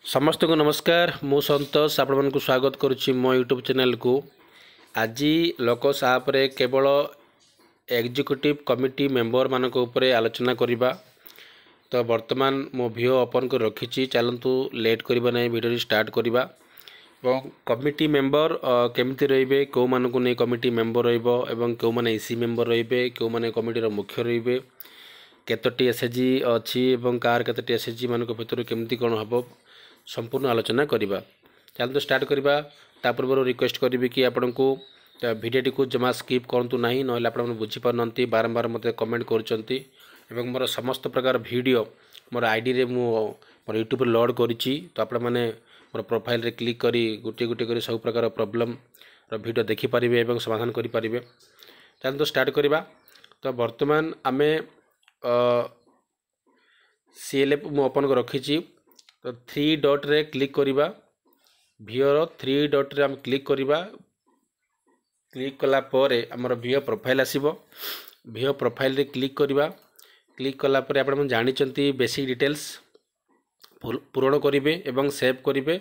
समस्त को नमस्कार मु संतोष आपण को स्वागत करुच्ची मो यूट्यूब चैनल को। आज लोकस आप रे केवल एग्जीक्यूटिव कमिटी मेंबर मानक उपरे आलोचना करिबा। तो वर्तमान मो भिडियो ओपन कर रखी चलतु लेट करबा नहीं वीडियो स्टार्ट करबा। कमिटी मेंबर केमती रहिबे को मानक नहीं कमिटी मेंबर रहिबो एवं को माने इसी मेंबर रहिबे को माने कमिटी रो मुख्य रहिबे केतोटी एसएचजी अछि एवं कार केतोटी एसएचजी मानक भितर केमती कोन हबो संपूर्ण आलोचना करिबा। चलतु स्टार्ट करिबा। ता पूर्व रिक्वेस्ट करी कि आपण को भिडियोटी को जमा स्किप करतु नहीं ना आपण बुझी पारनती बारंबार मते कमेंट करूचंती एवं मोर समस्त प्रकार वीडियो मोर आईडी रे मु मोर यूट्यूब लोड करिछि। तो आपण माने मोर प्रोफाइल रे क्लिक करी गुटी गुटी करी सब प्रकार प्रॉब्लम रो वीडियो देखि परिबे एवं समाधान करि परिबे। चलतु स्टार्ट करिबा। तो वर्तमान आमे सीएलएफ मु ओपन कर रखिछि। तो 3 डॉट रे क्लिक करिबा। भिओ 3 डॉट रे हम क्लिक करिबा। क्लिक कला परे हमर भिओ प्रोफाइल आसीबो। भिओ प्रोफाइल रे क्लिक करिबा। क्लिक कला परे आपण जानि चंती बेसिक डिटेल्स पूरण करिवे एवं सेव करिवे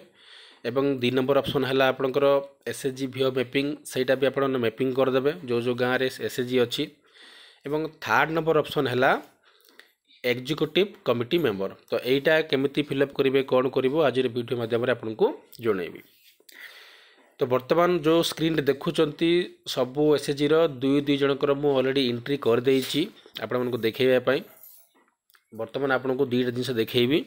एवं 2 नंबर ऑप्शन हला आपनकर एसएचजी भिओ मैपिंग सेटा भी आपण मैपिंग कर देबे जो गाँ रे एसएचजी अछि एवं 3rd नंबर ऑप्शन हला एग्जीक्यूटिव कमिटी मेंबर। तो यहीटा केमिति फिलअप करेंगे कौन करिवो आज वीडियो माध्यम आपन को जनइबी। तो वर्तमान जो स्क्रीन रे देखुचंती सबु एसएचजी रो दुई दुई जनकर मु ऑलरेडी एंट्री कर देइछि आपन को देखैबा पई। वर्तमान आपन को दुईटा जिंस देखैबी।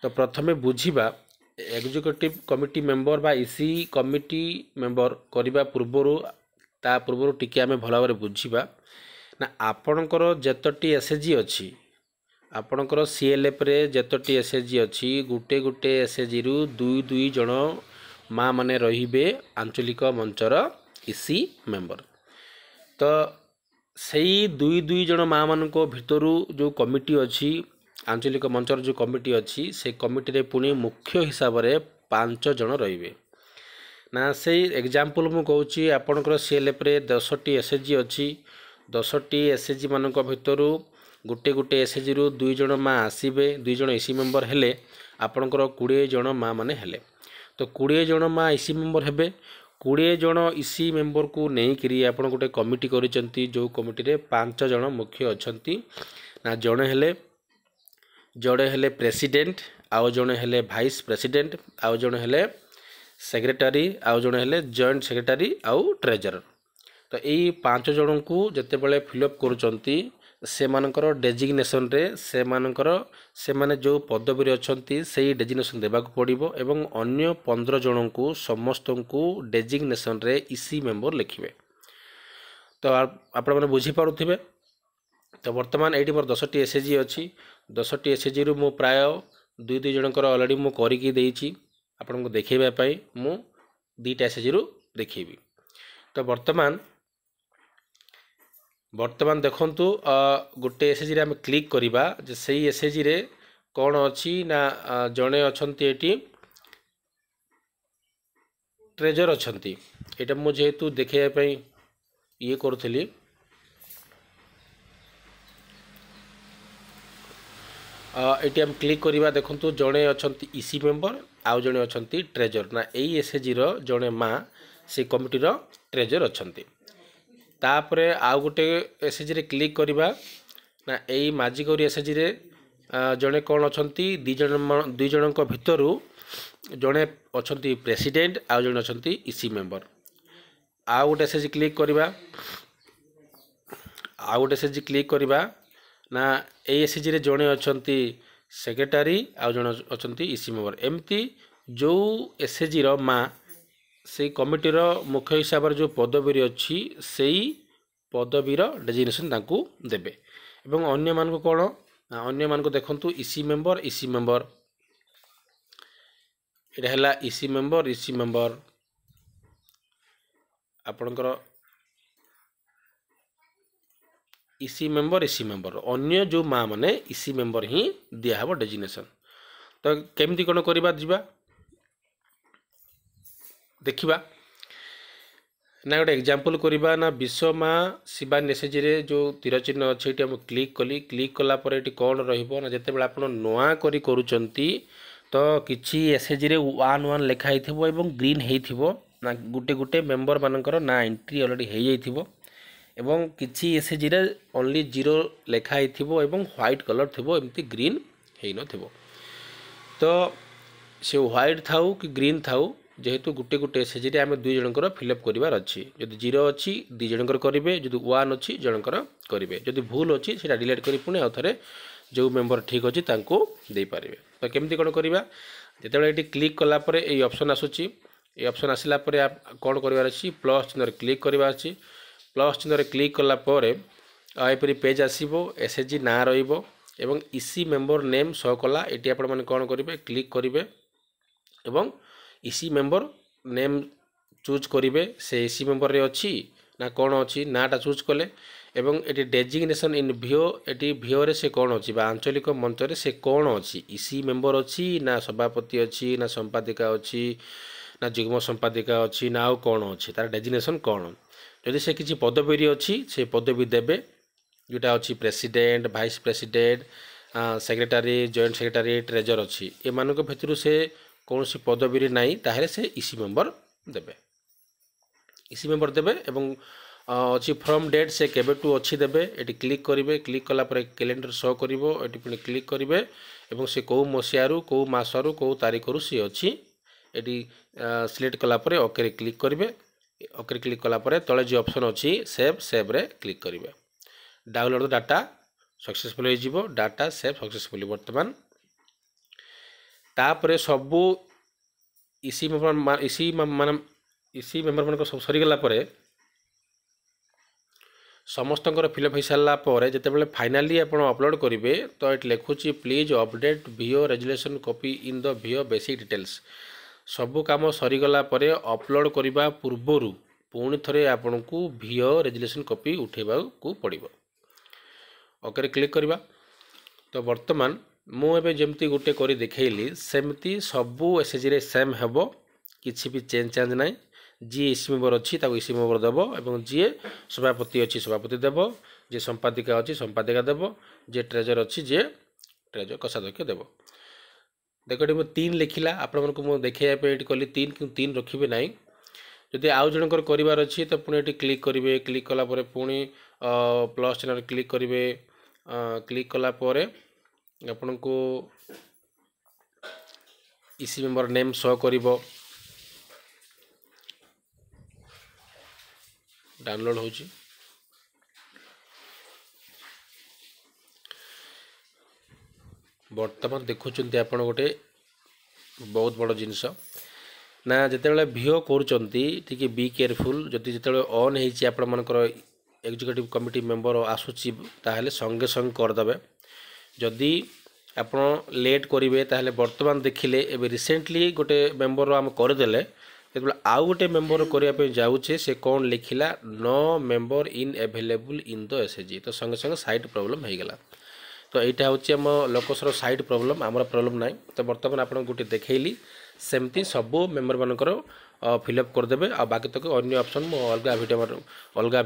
तो प्रथमे बुझिबा एग्जीक्यूटिव कमिटी मेंबर बा इसी कमिटी मेंबर करबा पूर्वरु ता पूर्वरु टिके आमे भला भाबरे बुझिबा ना आपनकर जतटी एसएचजी अछि आपनकर सीएलएफ रे जतटी एसएचजी अछि गुटे गुटे एसएचजी रु दुई दुई जन माँ माने रहिबे आंचलिक मंचर इसी मेंबर। तो सेई दुई दुई जन माँ मानको भितरु जो कमिटी अछि आंचलिक मंचर जो कमिटी अछि से कमिटी रे पुणी मुख्य हिसाब रे 5 जन रहिबे ना। से एग्जांपल मु कहूची आपनकर सीएलएफ रे 10टी एसएचजी अछि 10टी एसएचजी मानक भितरु गुटे गुटे एसएचजी रु 2 जन माँ आसीबे 2 जन इसी मेंबर हेले आपनकर 20 जन माँ माने हेले। तो 20 जन माँ इसी मेंबर हेबे 20 जन इसी मेंबर को नहीं करी आपन गोटे कमिटी करिसेंती जो कमिटी रे 5 जन मुख्य अछंती ना। जड़े हेले प्रेसिडेंट आउ जड़े हेले वाइस प्रेसिडेंट आउ जड़े हेले सेक्रेटरी आउ जड़े हेले जॉइंट सेक्रेटरी आउ ट्रेजरर। तो यही 5 जन को जते बेले फिलअप करूचंती से मानकर डेजिग्नेशन रे से मानकर से माने जो पदवी रे अछंती सेही डेजिग्नेशन देबा को पड़िबो एवं अन्य 15 जन को समस्त को डेजिग्नेशन रे इसी मेंबर लिखिबे। तो आपण माने बुझी पारुथिबे। तो वर्तमान एटी मोर 10टी एसएचजी अछि 10टी एसएचजी रु मो प्राय 2 जनकर ऑलरेडी मो करी की देइछि आपण को देखैबा पई मु 2टा एसएचजी रु देखैबी। तो वर्तमान देखंतु गोटे एसएचजी रे हम क्लिक करिबा जे सेही एसएचजी रे कोन अछि ना जणे अछंती एटी ट्रेजर अछंती एटा मु जेहेतु देखैबा पई ये करथली एटी हम क्लिक करिबा देखंतु जणे अछंती इसी मेंबर आउ जणे अछंती ट्रेजर ना एई एसएचजी रो जणे माँ से कमिटी रो ट्रेजर अछंती। तापरे आउ गोटे एसएचजी रे क्लिक करिबा ना एई माजिकोरी एसएचजी रे जणे कोन अछंती 2 जनक भितरु जणे अछंती प्रेसिडेंट आउ जणे अछंती इसी मेंबर। आउ गोटे एसएचजी क्लिक करिबा ना एई एसएचजी रे जणे अछंती सेक्रेटरी आउ जणे अछंती इसी मेंबर। एमती जो एसएचजी रो माँ से कमिटी रो मुख्य हिसाब जो पदवी अच्छी से पदवी डेजिग्नेशन तांकू देबे एवं अन्य मान को कौन अन्य मान को देखंतु इसी मेंबर एटा हला इसी मेंबर आपनकर इसी मेंबर अन्य जो माँ माने इसी मेंबर ही दिया हबो डेजिग्नेशन। तो केमती कोन करबा जिबा देखिबा ना गोटे एग्जांपल करबा ना विश्वमा शिवानी एसएचजी रे जो तीर चिन्ह अच्छे हम क्लिक कली क्लिक कला पर ये कौन रहिबो ना जेते बेला आपण नोआ करी करूचंती तो किसी एसएचजी रे 1 लिखाई थो एवं ग्रीन हो ना गोटे गोटे मेंबर मानकर ना एंट्री ऑलरेडी हो एवं किसी एसएचजी रे ओनली 0 लिखाई थो एवं व्हाइट कलर थो एमती ग्रीन है न तो से व्हाइट थाउ कि ग्रीन थाउ जेहेतु गोटे गोटे एसएचजी रे आम 2 जनकर फिलअप करार अच्छी जदि 0 अच्छी 2 जनकर करेंगे जदि 1 अच्छी जनकर करेंगे जदि भूल अच्छी से डिलीट कर पुणी आउ थे जो मेंबर ठीक अच्छी दे पारे तो केमती कौन करवा जिते ये क्लिक कलापर ये ऑप्शन आसूची ये ऑप्शन आसला कौन करार अच्छी प्लस चिन्ह क्लिक करवा अच्छी प्लस चिन्ह क्लिक कलापर एपरी पेज आसो एसएचजी ना रही इसी मेंबर नेम शो कला ये आपण मैंने कौन करेंगे क्लिक करेंगे एवं इसी मेंबर नेम चूज करेंगे से इसी मेंबर रे अच्छी ना कौन अच्छी नाटा चूज कले एवं ये डेजिग्नेशन इन भिओ ये भिओ रे से कौन अच्छी आंचलिक मंच रे से कौन अच्छी इसी मेंबर अच्छी ना सभापति अच्छी ना संपादिका अच्छी ना जुग्म संपादिका अच्छी ना आउ कौन अच्छी तार डेजिग्नेशन कौन जदि से किसी पदवी अच्छी से पदवी देवे जोटा अच्छी president vice president secretary joint secretary treasure अच्छी एमान भितर से कौन सी पदवी ना ताहले से इसी मेंबर देवे इसी मेंबर देवे एवं अच्छी फ्रॉम डेट से केबेटू अच्छी देवे ये क्लिक करेंगे क्लिक कलापर कैलेंडर शो कर पुणी क्लिक करेंगे एवं से कौ मसीहारू कौ मसरू कौ तारीखरू सी अच्छी ये सिलेक्ट कलापर ओके क्लिक करेंगे ओके क्लिक कलापर तले जो ऑप्शन अच्छी सेव रे क्लिक करेंगे डाउनलोड डाटा सक्सेसफुल हो डाटा सेव सक्सेसफुल वर्तमान तापर सबू इसी मेंबर मान सब सरीगला समस्त फिलअप हो सारापर जिते फाइनाली आप अपलोड करेंगे तो ये लिखुची प्लीज अपडेट भिओ रेजुलेशन कॉपी इन द भिओ बेसिक डिटेल्स सबू कम सरीगला अपलोड करने पूर्वर पुणी थे आपन को भिओ रेजुलेशन कॉपी उठेबा को पड़ो ओके क्लिक करवा तो वर्तमान मुझे जमती गोटे कर देखली सेमती सबू एसएचजी रे सेम हेबो किसी भी चेंज ना जी इसी मेंबर अच्छी इसी मेंबर देव और जी सभापति अच्छी सभापति देव जी संपादिका अच्छी संपादिका देव जी ट्रेजर अच्छी जी ट्रेजर कोषाध्यक्ष देव देख ये 3 लिखला आपण मुझे देखा कली 3 कि 3 रखिए ना जदि आउ जनकर करार अच्छी तो पुणी ये क्लिक करेंगे क्लिक कलापर पुणी प्लस चिन्ह क्लिक करेंगे क्लिक कलापर आपण को इसी मेंबर नेम शो करिवो डाउनलोड होची वर्तमान देखुचंती आपण गोटे बहुत बड़ जिनस ना जिते भिओ करुचंती टिके बी केयरफुल जदि जिते ऑन होती आपण मानकर एग्जीक्यूटिव कमिटी मेंबर आसूची ताहले संगे संग करदे जदि आप लेट करेंगे ताहले वर्तमान देखिले एबे रिसेंटली गोटे मेंबर आम करदेले जो आउ गोटे मेंबर करने जाऊे से कौन लिखला no member in available in the SHG तो संगे संगे साइट प्रॉब्लम हो गला तो यहाँ हूँ आम लोकसर साइट प्रॉब्लम आमर प्रॉब्लम ना तो बर्तमान आप गोटे देखली सेमती सबू मेंबर मानकर फिलअप करदे आ बाकी तक अन्य ऑप्शन मो अलग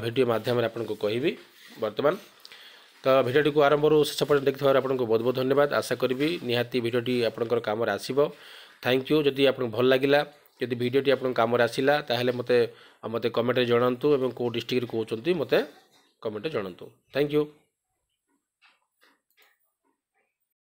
वीडियो माध्यम आपको कहबी वर्तमान तो भिडियोटी को आरंभ शेष पर्यटन देखिए आपको बहुत बहुत धन्यवाद आशा करी निहाती भिडियोटी आपंकर काम आसो थैंक यू जदि आपको भल लगिला जदि भिडियोटी आपन काम आसला ताहले मते कमेंट जणांतु एवं को डिस्ट्रिक्ट कहउचंती मते कमेंट जणांतु थैंक यू।